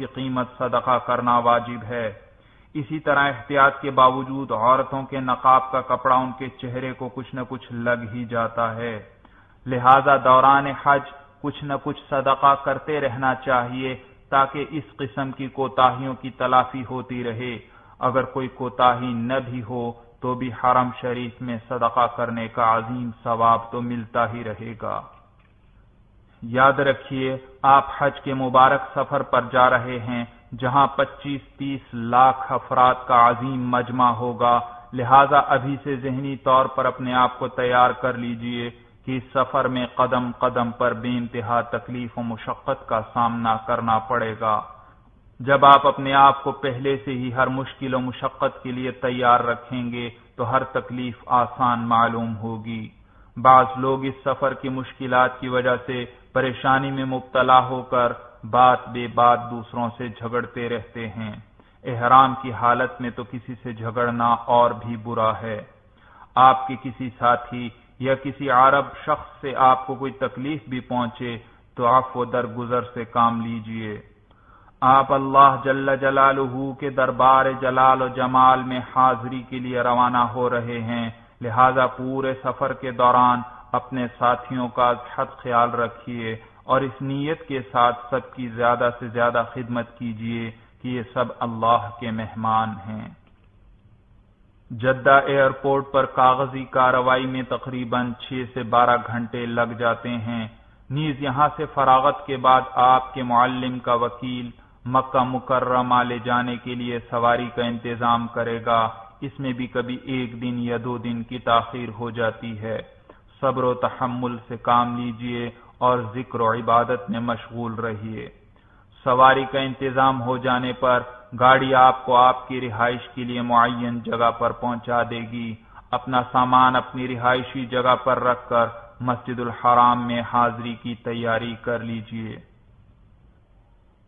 کی قیمت صدقہ کرنا واجب ہے۔ اسی طرح احتیاط کے باوجود عورتوں کے نقاب کا کپڑا ان کے چہرے کو کچھ نہ کچھ لگ ہی جاتا ہے، لہذا دوران حج کچھ نہ کچھ صدقہ کرتے رہنا چاہیے تاکہ اس قسم کی کوتاہیوں کی تلافی ہوتی رہے۔ اگر کوئی کوتاہی نہ بھی ہو تو بھی حرم شریف میں صدقہ کرنے کا عظیم ثواب تو ملتا ہی رہے گا۔ یاد رکھیے آپ حج کے مبارک سفر پر جا رہے ہیں جہاں 25-30 لاکھ افراد کا عظیم مجمع ہوگا، لہذا ابھی سے ذہنی طور پر اپنے آپ کو تیار کر لیجئے کہ اس سفر میں قدم قدم پر بے انتہا تکلیف و مشقت کا سامنا کرنا پڑے گا۔ جب آپ اپنے آپ کو پہلے سے ہی ہر مشکل و مشقت کے لیے تیار رکھیں گے تو ہر تکلیف آسان معلوم ہوگی۔ بعض لوگ اس سفر کی مشکلات کی وجہ سے پریشانی میں مبتلا ہو کر بات بے بات دوسروں سے جھگڑتے رہتے ہیں۔ احرام کی حالت میں تو کسی سے جھگڑنا اور بھی برا ہے۔ آپ کے کسی ساتھی یا کسی عرب شخص سے آپ کو کوئی تکلیف بھی پہنچے تو عفو درگزر سے کام لیجئے۔ آپ اللہ جل جلالہ کے دربار جلال و جمال میں حاضری کے لیے روانہ ہو رہے ہیں، لہذا پورے سفر کے دوران اپنے ساتھیوں کا از حد خیال رکھیے اور اس نیت کے ساتھ سب کی زیادہ سے زیادہ خدمت کیجیے کہ یہ سب اللہ کے مہمان ہیں۔ جدہ ایئرپورٹ پر کاغذی کارروائی میں تقریباً 6 سے 12 گھنٹے لگ جاتے ہیں۔ نیز یہاں سے فراغت کے بعد آپ کے معلم کا وکیل مکہ مکرمہ لے جانے کے لیے سواری کا انتظام کرے گا، اس میں بھی کبھی 1 دن یا 2 دن کی تاخیر ہو جاتی ہے۔ صبر و تحمل سے کام لیجئے اور ذکر و عبادت میں مشغول رہیے۔ سواری کا انتظام ہو جانے پر گاڑی آپ کو آپ کی رہائش کے لیے معین جگہ پر پہنچا دے گی۔ اپنا سامان اپنی رہائشی جگہ پر رکھ کر مسجد الحرام میں حاضری کی تیاری کر لیجئے۔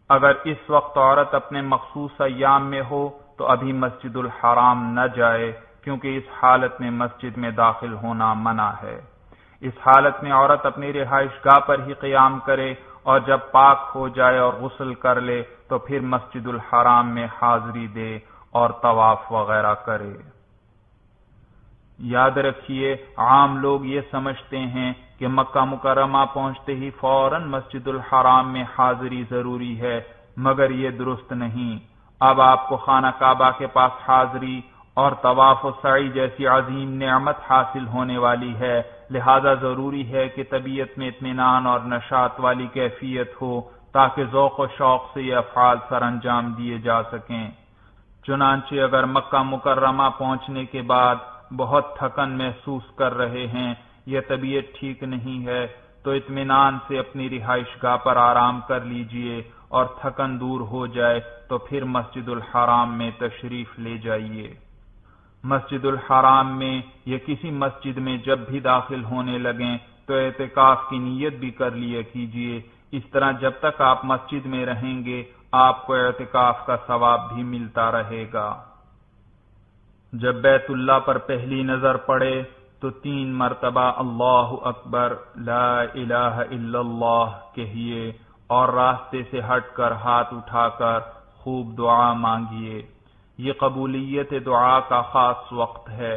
اگر اس وقت عورت اپنے مخصوص ایام میں ہو تو ابھی مسجد الحرام نہ جائے، کیونکہ اس حالت میں مسجد میں داخل ہونا منع ہے۔ اس حالت میں عورت اپنی رہائش گاہ پر ہی قیام کرے اور جب پاک ہو جائے اور غسل کر لے تو پھر مسجد الحرام میں حاضری دے اور طواف وغیرہ کرے۔ یاد رکھیے عام لوگ یہ سمجھتے ہیں کہ مکہ مکرمہ پہنچتے ہی فوراً مسجد الحرام میں حاضری ضروری ہے، مگر یہ درست نہیں۔ اب آپ کو خانہ کعبہ کے پاس حاضری اور طواف و سعی جیسی عظیم نعمت حاصل ہونے والی ہے، لہذا ضروری ہے کہ طبیعت میں اطمینان اور نشاط والی کیفیت ہو تاکہ ذوق و شوق سے یہ افعال سر انجام دیے جا سکیں۔ چنانچہ اگر مکہ مکرمہ پہنچنے کے بعد بہت تھکن محسوس کر رہے ہیں یا طبیعت ٹھیک نہیں ہے تو اطمینان سے اپنی رہائش گاہ پر آرام کر لیجئے اور تھکن دور ہو جائے تو پھر مسجد الحرام میں تشریف لے جائیے۔ مسجد الحرام میں یا کسی مسجد میں جب بھی داخل ہونے لگیں تو اعتکاف کی نیت بھی کر لیا کیجئے۔ اس طرح جب تک آپ مسجد میں رہیں گے آپ کو اعتکاف کا ثواب بھی ملتا رہے گا۔ جب بیت اللہ پر پہلی نظر پڑے تو 3 مرتبہ اللہ اکبر لا الہ الا اللہ کہیے اور راستے سے ہٹ کر ہاتھ اٹھا کر خوب دعا مانگیے۔ یہ قبولیت دعا کا خاص وقت ہے۔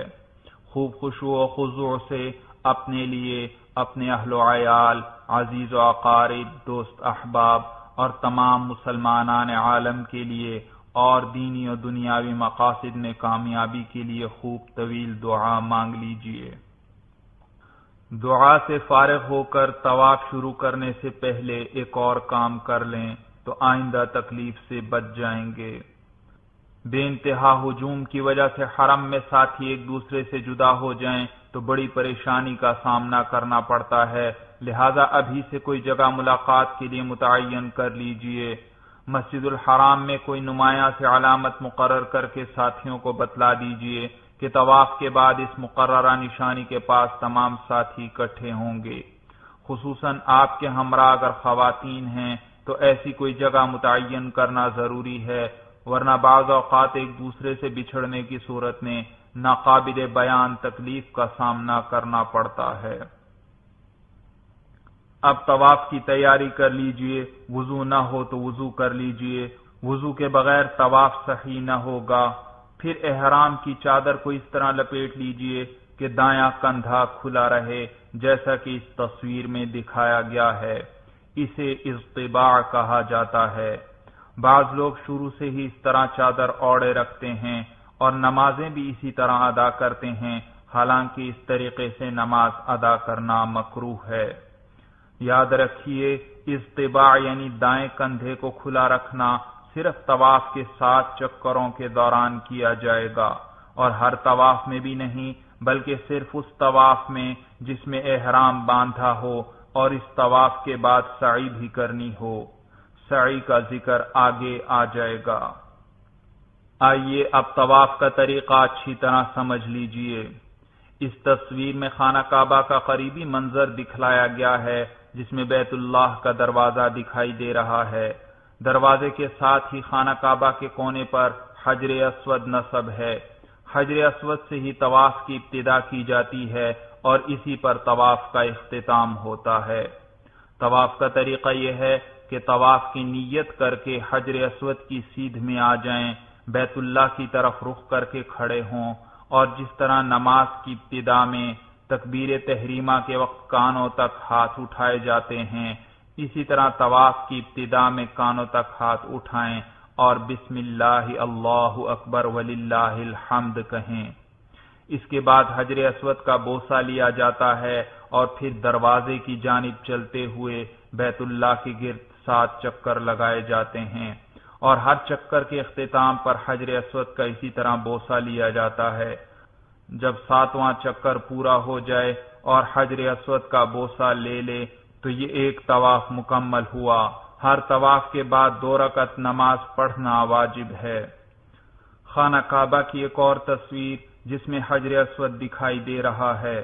خوب خشوع و خضوع سے اپنے لیے، اپنے اہل و عیال، عزیز و اقارب، دوست احباب اور تمام مسلمانان عالم کے لیے اور دینی و دنیاوی مقاصد میں کامیابی کے لیے خوب طویل دعا مانگ لیجئے۔ دعا سے فارغ ہو کر طواف شروع کرنے سے پہلے ایک اور کام کر لیں تو آئندہ تکلیف سے بچ جائیں گے۔ بے انتہا ہجوم کی وجہ سے حرم میں ساتھی ایک دوسرے سے جدا ہو جائیں تو بڑی پریشانی کا سامنا کرنا پڑتا ہے، لہذا ابھی سے کوئی جگہ ملاقات کے لیے متعین کر لیجئے۔ مسجد الحرام میں کوئی نمایاں سے علامت مقرر کر کے ساتھیوں کو بتلا دیجئے کہ طواف کے بعد اس مقررہ نشانی کے پاس تمام ساتھی اکٹھے ہوں گے۔ خصوصاً آپ کے ہمراہ اگر خواتین ہیں تو ایسی کوئی جگہ متعین کرنا ضروری ہے، ورنہ بعض اوقات ایک دوسرے سے بچھڑنے کی صورت میں ناقابل بیان تکلیف کا سامنا کرنا پڑتا ہے۔ اب طواف کی تیاری کر لیجئے، وضو نہ ہو تو وضو کر لیجئے، وضو کے بغیر طواف صحیح نہ ہوگا۔ پھر احرام کی چادر کو اس طرح لپیٹ لیجئے کہ دایاں کندھا کھلا رہے، جیسا کہ اس تصویر میں دکھایا گیا ہے۔ اسے اضطباع کہا جاتا ہے۔ بعض لوگ شروع سے ہی اس طرح چادر اوڑے رکھتے ہیں اور نمازیں بھی اسی طرح ادا کرتے ہیں، حالانکہ اس طریقے سے نماز ادا کرنا مکروہ ہے۔ یاد رکھیے، اضطباع یعنی دائیں کندھے کو کھلا رکھنا صرف طواف کے 7 چکروں کے دوران کیا جائے گا، اور ہر طواف میں بھی نہیں، بلکہ صرف اس طواف میں جس میں احرام باندھا ہو اور اس طواف کے بعد سعی بھی کرنی ہو۔ سعی کا ذکر آگے آ جائے گا۔ آئیے اب طواف کا طریقہ اچھی طرح سمجھ لیجئے۔ اس تصویر میں خانہ کعبہ کا قریبی منظر دکھلایا گیا ہے، جس میں بیت اللہ کا دروازہ دکھائی دے رہا ہے۔ دروازے کے ساتھ ہی خانہ کعبہ کے کونے پر حجر اسود نصب ہے۔ حجر اسود سے ہی طواف کی ابتدا کی جاتی ہے اور اسی پر طواف کا اختتام ہوتا ہے۔ طواف کا طریقہ یہ ہے کہ طواف کی نیت کر کے حجر اسود کی سیدھ میں آ جائیں، بیت اللہ کی طرف رخ کر کے کھڑے ہوں، اور جس طرح نماز کی ابتدا میں تکبیر تحریمہ کے وقت کانوں تک ہاتھ اٹھائے جاتے ہیں، اسی طرح طواف کی ابتدا میں کانوں تک ہاتھ اٹھائیں اور بسم اللہ اللہ اکبر وللہ الحمد کہیں۔ اس کے بعد حجر اسود کا بوسہ لیا جاتا ہے اور پھر دروازے کی جانب چلتے ہوئے بیت اللہ کے گرد 7 چکر لگائے جاتے ہیں، اور ہر چکر کے اختتام پر حجر اسود کا اسی طرح بوسہ لیا جاتا ہے۔ جب 7واں چکر پورا ہو جائے اور حجر اسود کا بوسہ لے لے تو یہ ایک طواف مکمل ہوا۔ ہر طواف کے بعد 2 رکعت نماز پڑھنا واجب ہے۔ خانہ کعبہ کی ایک اور تصویر جس میں حجر اسود دکھائی دے رہا ہے۔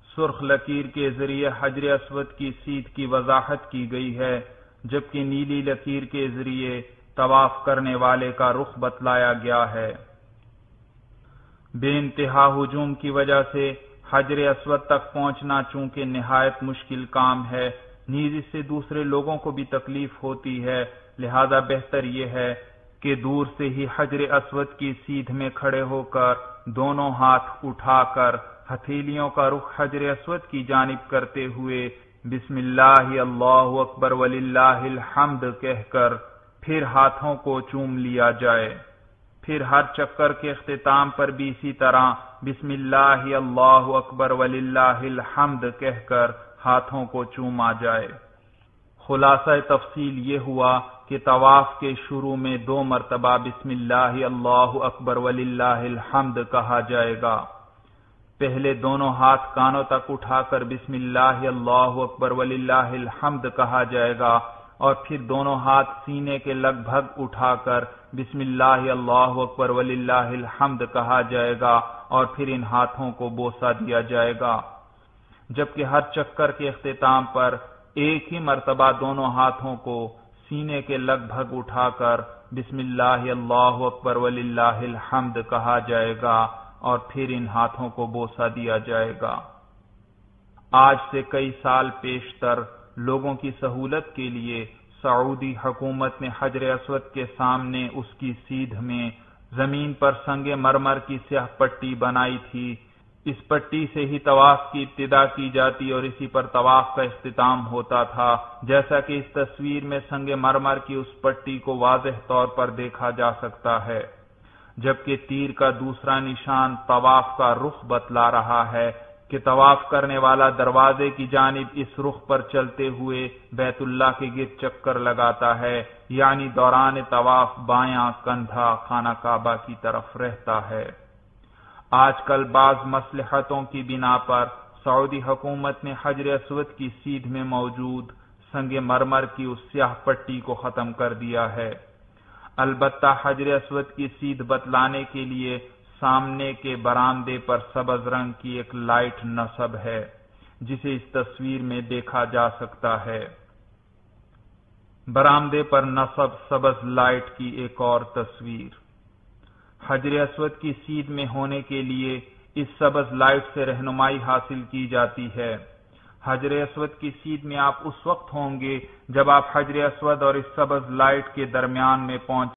سرخ لکیر کے ذریعے حجر اسود کی سیدھ کی وضاحت کی گئی ہے، جبکہ نیلی لکیر کے ذریعے طواف کرنے والے کا رخ بتلایا گیا ہے۔ بے انتہا ہجوم کی وجہ سے حجر اسود تک پہنچنا چونکہ نہایت مشکل کام ہے، نیز اس سے دوسرے لوگوں کو بھی تکلیف ہوتی ہے، لہذا بہتر یہ ہے کہ دور سے ہی حجر اسود کی سیدھ میں کھڑے ہو کر دونوں ہاتھ اٹھا کر ہتھیلیوں کا رخ حجر اسود کی جانب کرتے ہوئے بسم اللہ اللہ اکبر وللہ الحمد کہہ کر پھر ہاتھوں کو چوم لیا جائے۔ پھر ہر چکر کے اختتام پر بھی اسی طرح بسم اللہ اللہ اکبر وللہ الحمد کہہ کر ہاتھوں کو چوما جائے۔ خلاصہ تفصیل یہ ہوا کہ طواف کے شروع میں 2 مرتبہ بسم اللہ اللہ اکبر وللہ الحمد کہا جائے گا۔ پہلے دونوں ہاتھ کانوں تک اٹھا کر بسم اللہ اللہ اکبر وللہ الحمد کہا جائے گا، اور پھر دونوں ہاتھ سینے کے لگ بھگ اٹھا کر بسم اللہ اللہ اکبر وللہ الحمد کہا جائے گا، اور پھر ان ہاتھوں کو بوسہ دیا جائے گا۔ جبکہ ہر چکر کے اختتام پر ایک ہی مرتبہ دونوں ہاتھوں کو سینے کے لگ بھگ اٹھا کر بسم اللہ اللہ اکبر وللہ الحمد کہا جائے گا، اور پھر ان ہاتھوں کو بوسہ دیا جائے گا۔ آج سے کئی سال پیشتر لوگوں کی سہولت کے لیے سعودی حکومت نے حجر اسود کے سامنے اس کی سیدھ میں زمین پر سنگ مرمر کی سیاہ پٹی بنائی تھی۔ اس پٹی سے ہی طواف کی ابتدا کی جاتی اور اسی پر طواف کا اختتام ہوتا تھا، جیسا کہ اس تصویر میں سنگ مرمر کی اس پٹی کو واضح طور پر دیکھا جا سکتا ہے، جبکہ تیر کا دوسرا نشان طواف کا رخ بتلا رہا ہے کہ طواف کرنے والا دروازے کی جانب اس رخ پر چلتے ہوئے بیت اللہ کے گرد چکر لگاتا ہے، یعنی دوران طواف بایاں کندھا خانہ کعبہ کی طرف رہتا ہے۔ آج کل بعض مصلحتوں کی بنا پر سعودی حکومت نے حجر اسود کی سیدھ میں موجود سنگ مرمر کی اس سیاہ پٹی کو ختم کر دیا ہے۔ البتہ حجر اسود کی سیدھ بتلانے کے لیے سامنے کے برآمدے پر سبز رنگ کی ایک لائٹ نصب ہے، جسے اس تصویر میں دیکھا جا سکتا ہے۔ برآمدے پر نصب سبز لائٹ کی ایک اور تصویر۔ حجر اسود کی سیدھ میں ہونے کے لیے اس سبز لائٹ سے رہنمائی حاصل کی جاتی ہے۔ حجر اسود کی سیدھ میں آپ اس وقت ہوں گے جب آپ حجر اسود اور اس سبز لائٹ کے درمیان میں پہنچ